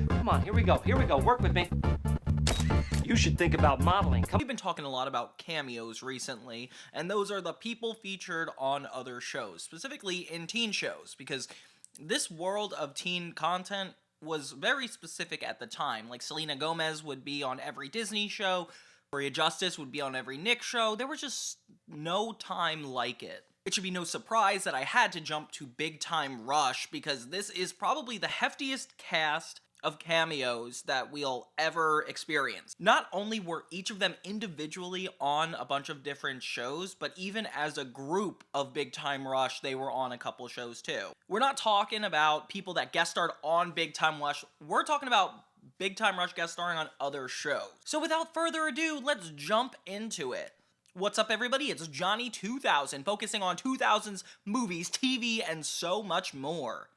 Come on, here we go, work with me. You should think about modeling. We've been talking a lot about cameos recently, and those are the people featured on other shows, specifically in teen shows, because this world of teen content was very specific at the time. Like, Selena Gomez would be on every Disney show, Victoria Justice would be on every Nick show. There was just no time like it. It should be no surprise that I had to jump to Big Time Rush, because this is probably the heftiest cast of cameos that we'll ever experience. Not only were each of them individually on a bunch of different shows, but even as a group of Big Time Rush, they were on a couple shows too. We're not talking about people that guest starred on Big Time Rush, we're talking about Big Time Rush guest starring on other shows. So without further ado, let's jump into it. What's up, everybody? It's Johnny 2000, focusing on 2000s movies, TV, and so much more.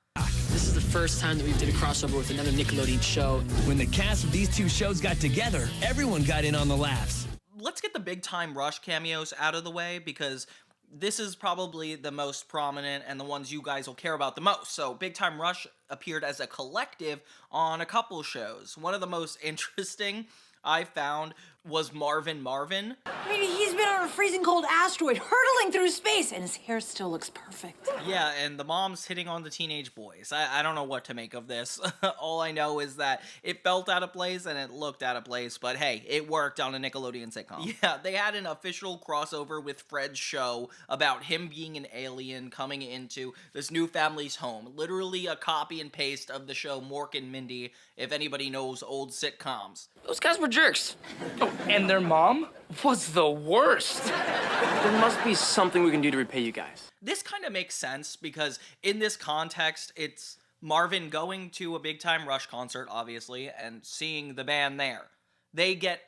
This is the first time that we did a crossover with another Nickelodeon show. When the cast of these two shows got together, everyone got in on the laughs. Let's get the Big Time Rush cameos out of the way, because this is probably the most prominent and the ones you guys will care about the most. So Big Time Rush appeared as a collective on a couple shows. One of the most interesting I found was Marvin Marvin. I mean, he's been on a freezing cold asteroid hurtling through space, and his hair still looks perfect. Yeah, and the mom's hitting on the teenage boys. I don't know what to make of this. All I know is that it felt out of place and it looked out of place, but hey, it worked on a Nickelodeon sitcom. Yeah, they had an official crossover with Fred's show about him being an alien coming into this new family's home. Literally a copy and paste of the show Mork and Mindy, if anybody knows old sitcoms. Those guys were jerks. Oh, and their mom was the worst. There must be something we can do to repay you guys. This kind of makes sense because in this context, it's Marvin going to a Big Time Rush concert, obviously, and seeing the band there. They get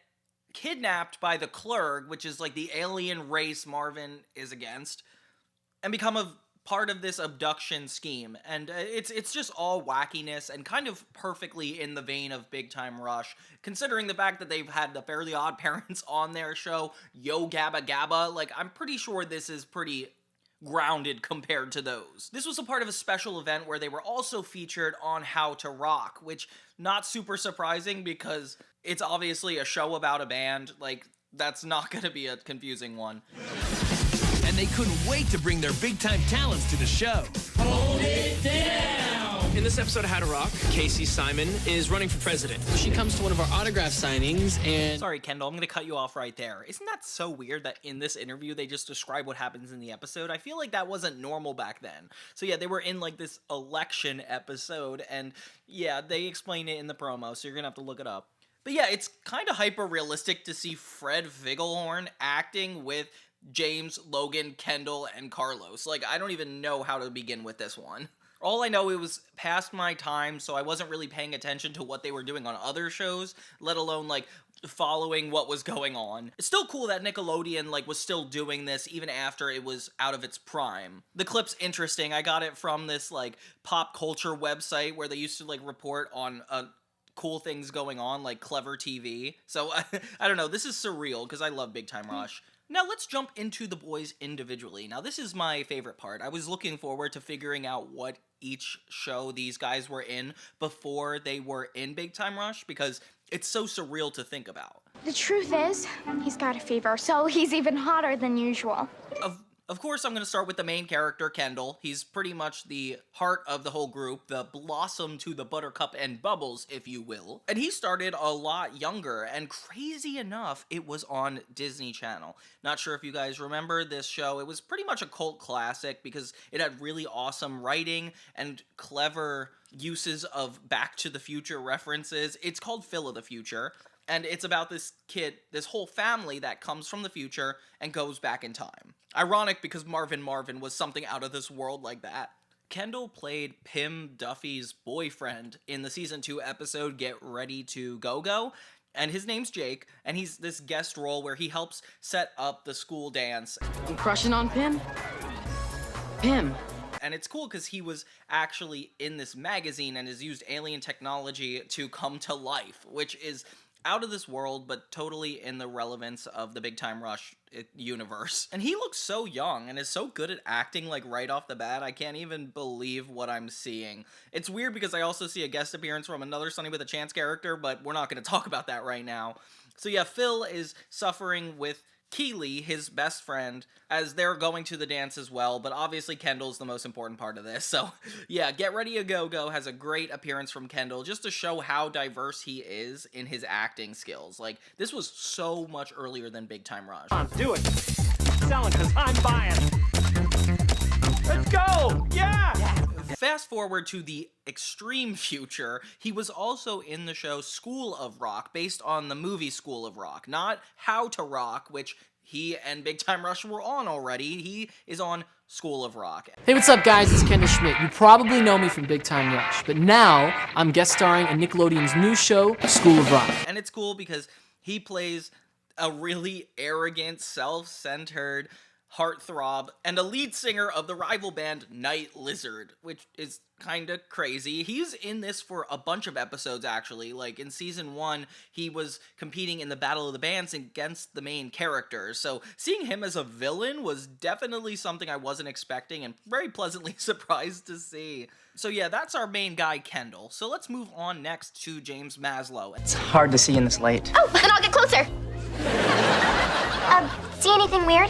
kidnapped by the Clerg, which is like the alien race Marvin is against, and become a part of this abduction scheme. And it's just all wackiness and kind of perfectly in the vein of Big Time Rush, considering the fact that they've had the Fairly Odd Parents on their show, Yo Gabba Gabba. Like, I'm pretty sure this is pretty grounded compared to those. This was a part of a special event where they were also featured on How to Rock, which not super surprising because it's obviously a show about a band. Like, that's not gonna be a confusing one. And they couldn't wait to bring their big-time talents to the show. Hold it down! In this episode of How to Rock, Casey Simon is running for president. She comes to one of our autograph signings and... Sorry, Kendall, I'm gonna cut you off right there. Isn't that so weird that in this interview they just describe what happens in the episode? I feel like that wasn't normal back then. So yeah, they were in like this election episode, and yeah, they explain it in the promo, so you're gonna have to look it up. But yeah, it's kind of hyper-realistic to see Fred Vigglehorn acting with James, Logan, Kendall, and Carlos. Like, I don't even know how to begin with this one. All I know, it was past my time, so I wasn't really paying attention to what they were doing on other shows, let alone, like, following what was going on. It's still cool that Nickelodeon, like, was still doing this even after it was out of its prime. The clip's interesting. I got it from this, like, pop culture website where they used to, like, report on cool things going on, like Clever TV. So, I don't know. This is surreal, because I love Big Time Rush. Now let's jump into the boys individually. Now this is my favorite part. I was looking forward to figuring out what each show these guys were in before they were in Big Time Rush, because it's so surreal to think about. The truth is, he's got a fever, so he's even hotter than usual. Of course, I'm going to start with the main character, Kendall. He's pretty much the heart of the whole group, the blossom to the buttercup and bubbles, if you will. And he started a lot younger, and crazy enough, it was on Disney Channel. Not sure if you guys remember this show. It was pretty much a cult classic because it had really awesome writing and clever uses of Back to the Future references. It's called Phil of the Future. And it's about this kid, this whole family that comes from the future and goes back in time. Ironic because Marvin Marvin was something out of this world like that. Kendall played Pim Duffy's boyfriend in the season 2 episode Get Ready to Go-Go. And his name's Jake, and he's this guest role where he helps set up the school dance. I'm crushing on Pim? Pim. And it's cool because he was actually in this magazine and has used alien technology to come to life, which is out of this world, but totally in the relevance of the Big Time Rush universe. And he looks so young and is so good at acting, like, right off the bat. I can't even believe what I'm seeing. It's weird because I also see a guest appearance from another Sonny with a Chance character, but we're not going to talk about that right now. So yeah, Phil is suffering with Keeley, his best friend, as they're going to the dance as well, but obviously Kendall's the most important part of this. So yeah, Get Ready A Go-Go has a great appearance from Kendall just to show how diverse he is in his acting skills. Like, this was so much earlier than Big Time Rush. Do it. Selling because I'm buying. Let's go. Yeah. Fast forward to the extreme future, he was also in the show School of Rock, based on the movie School of Rock, not How to Rock, which he and Big Time Rush were on already. He is on School of Rock. Hey, what's up, guys? It's Kendall Schmidt. You probably know me from Big Time Rush, but now I'm guest starring in Nickelodeon's new show, School of Rock. And it's cool because he plays a really arrogant, self-centered heartthrob and a lead singer of the rival band Night Lizard, which is kind of crazy. He's in this for a bunch of episodes, actually. Like, in season 1, he was competing in the Battle of the Bands against the main characters, so seeing him as a villain was definitely something I wasn't expecting and very pleasantly surprised to see. So yeah, that's our main guy, Kendall. So let's move on next to James Maslow. It's hard to see in this light. Oh, then I'll get closer. See anything weird?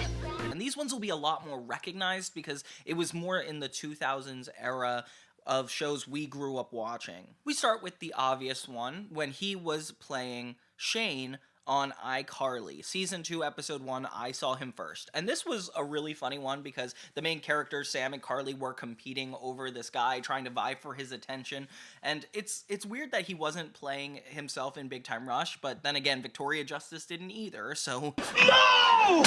And these ones will be a lot more recognized because it was more in the 2000s era of shows we grew up watching. We start with the obvious one, when he was playing Shane on iCarly. Season 2, Episode 1, I saw him first. And this was a really funny one because the main characters, Sam and Carly, were competing over this guy, trying to vie for his attention. And it's weird that he wasn't playing himself in Big Time Rush, but then again, Victoria Justice didn't either, so... No!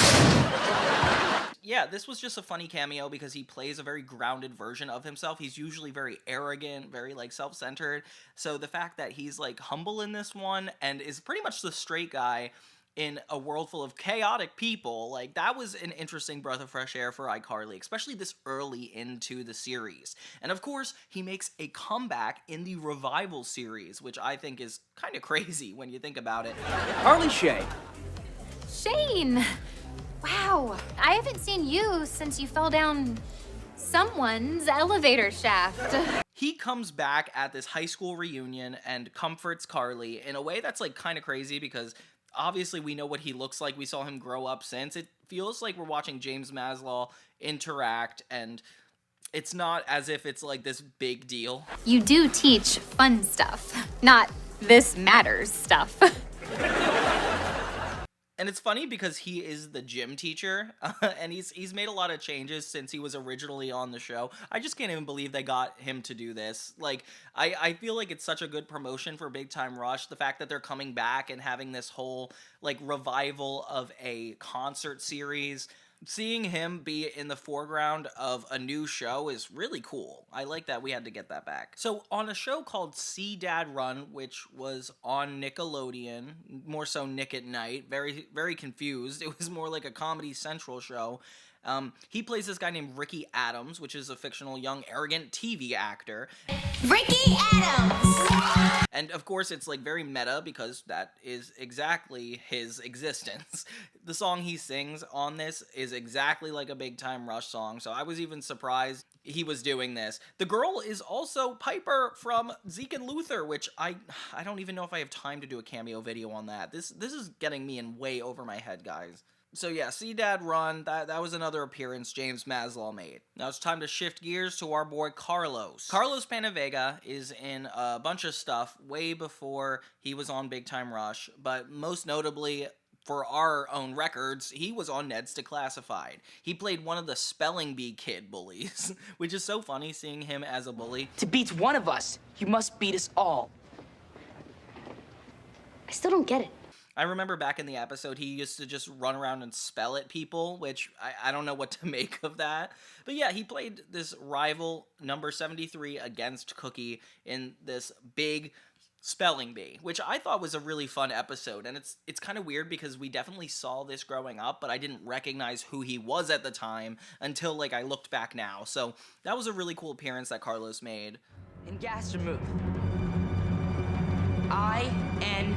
Yeah, this was just a funny cameo because he plays a very grounded version of himself. He's usually very arrogant, very, like, self-centered. So the fact that he's, like, humble in this one and is pretty much the straight guy in a world full of chaotic people, like, that was an interesting breath of fresh air for iCarly, especially this early into the series. And of course, he makes a comeback in the Revival series, which I think is kind of crazy when you think about it. Harley Shay. Shane! Wow, I haven't seen you since you fell down someone's elevator shaft. He comes back at this high school reunion and comforts Carly in a way that's, like, kind of crazy because obviously we know what he looks like. We saw him grow up since. It feels like we're watching James Maslow interact, and it's not as if it's, like, this big deal. You do teach fun stuff, not this matters stuff. And it's funny because he is the gym teacher, and he's made a lot of changes since he was originally on the show. I just can't even believe they got him to do this. Like, I feel like it's such a good promotion for Big Time Rush, the fact that they're coming back and having this whole, like, revival of a concert series. Seeing him be in the foreground of a new show is really cool. I like that we had to get that back. So on a show called See Dad Run, which was on Nickelodeon, more so Nick at Night, very, very confused. It was more like a Comedy Central show. He plays this guy named Ricky Adams, which is a fictional young arrogant TV actor. Ricky Adams! And of course it's, like, very meta because that is exactly his existence. The song he sings on this is exactly like a Big Time Rush song, so I was even surprised he was doing this. The girl is also Piper from Zeke and Luther, which I don't even know if I have time to do a cameo video on that. This is getting me in way over my head, guys. So yeah, See Dad Run, that was another appearance James Maslow made. Now it's time to shift gears to our boy Carlos. Carlos PenaVega is in a bunch of stuff way before he was on Big Time Rush, but most notably, for our own records, he was on Ned's Declassified. He played one of the spelling bee kid bullies, which is so funny seeing him as a bully. To beat one of us, you must beat us all. I still don't get it. I remember back in the episode, he used to just run around and spell at people, which I don't know what to make of that. But yeah, he played this rival number 73 against Cookie in this big spelling bee, which I thought was a really fun episode. And it's kind of weird because we definitely saw this growing up, but I didn't recognize who he was at the time until, like, I looked back now. So that was a really cool appearance that Carlos made. In Gaston move. I-N...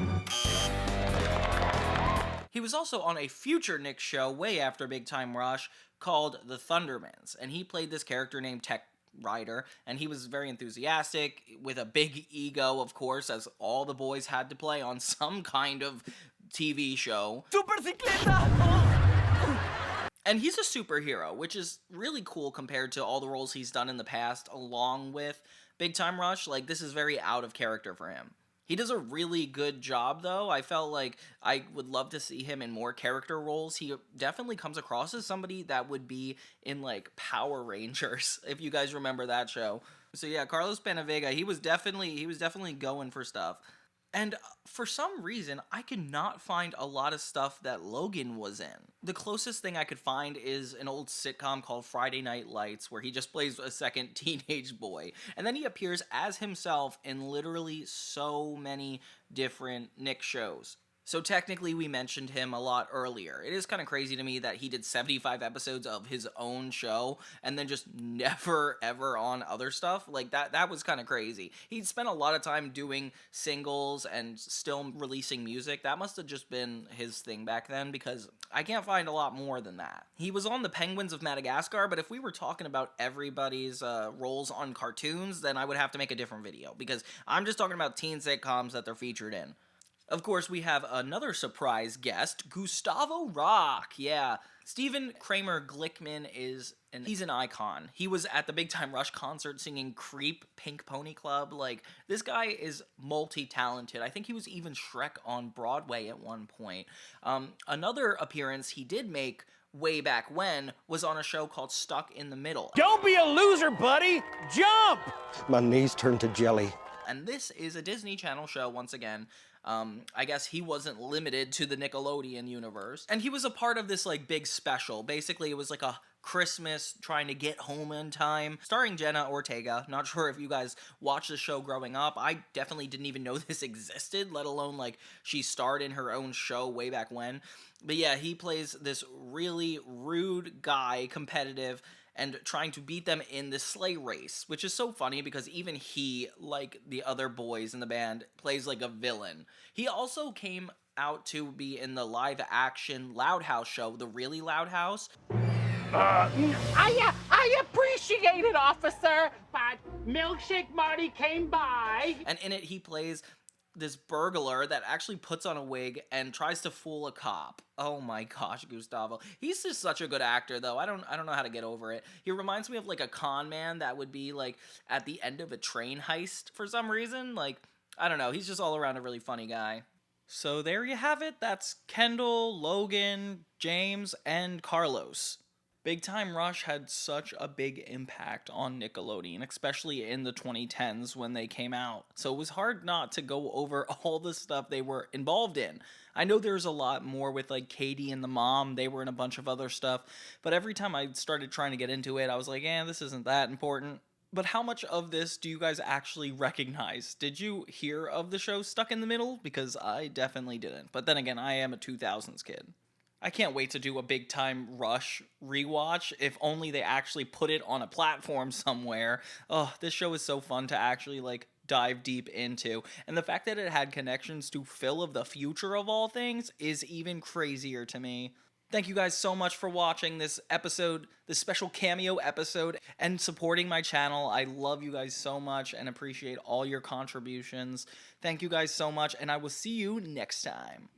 He was also on a future Nick show way after Big Time Rush called The Thundermans, and he played this character named Tech Rider, and he was very enthusiastic, with a big ego, of course, as all the boys had to play on some kind of TV show. And he's a superhero, which is really cool compared to all the roles he's done in the past, along with Big Time Rush. Like, this is very out of character for him. He does a really good job, though. I felt like I would love to see him in more character roles. He definitely comes across as somebody that would be in, like, Power Rangers, if you guys remember that show. So yeah, Carlos PenaVega, he was definitely going for stuff. And for some reason, I could not find a lot of stuff that Logan was in. The closest thing I could find is an old sitcom called Friday Night Lights, where he just plays a second teenage boy. And then he appears as himself in literally so many different Nick shows. So technically, we mentioned him a lot earlier. It is kind of crazy to me that he did 75 episodes of his own show and then just never, ever on other stuff. Like, that was kind of crazy. He'd spent a lot of time doing singles and still releasing music. That must have just been his thing back then, because I can't find a lot more than that. He was on the Penguins of Madagascar, but if we were talking about everybody's roles on cartoons, then I would have to make a different video, because I'm just talking about teen sitcoms that they're featured in. Of course, we have another surprise guest, Gustavo Rock. Yeah, Stephen Kramer Glickman he's an icon. He was at the Big Time Rush concert singing Creep, Pink Pony Club. Like, this guy is multi-talented. I think he was even Shrek on Broadway at one point. Another appearance he did make way back when was on a show called Stuck in the Middle. Don't be a loser, buddy! Jump! My knees turned to jelly. And this is a Disney Channel show once again. I guess he wasn't limited to the Nickelodeon universe. And he was a part of this, like, big special. Basically, it was like a Christmas trying to get home in time, starring Jenna Ortega. Not sure if you guys watched the show growing up. I definitely didn't even know this existed, let alone, like, she starred in her own show way back when. But yeah, he plays this really rude guy, competitive, and trying to beat them in the sleigh race, which is so funny because even he, like the other boys in the band, plays like a villain. He also came out to be in the live-action Loud House show, The Really Loud House. I appreciate it, officer, but Milkshake Marty came by. And in it, he plays this burglar that actually puts on a wig and tries to fool a cop. Oh my gosh, Gustavo. He's just such a good actor, though. I don't know how to get over it. He reminds me of, like, a con man that would be, like, at the end of a train heist for some reason. Like, I don't know. He's just all around a really funny guy. So there you have it. That's Kendall, Logan, James, and Carlos. Big Time Rush had such a big impact on Nickelodeon, especially in the 2010s when they came out. So it was hard not to go over all the stuff they were involved in. I know there's a lot more with, like, Katie and the mom. They were in a bunch of other stuff. But every time I started trying to get into it, I was like, this isn't that important. But how much of this do you guys actually recognize? Did you hear of the show Stuck in the Middle? Because I definitely didn't. But then again, I am a 2000s kid. I can't wait to do a Big Time Rush rewatch, if only they actually put it on a platform somewhere. Oh, this show is so fun to actually, like, dive deep into. And the fact that it had connections to Phil of the Future of all things is even crazier to me. Thank you guys so much for watching this episode, this special cameo episode, and supporting my channel. I love you guys so much and appreciate all your contributions. Thank you guys so much, and I will see you next time.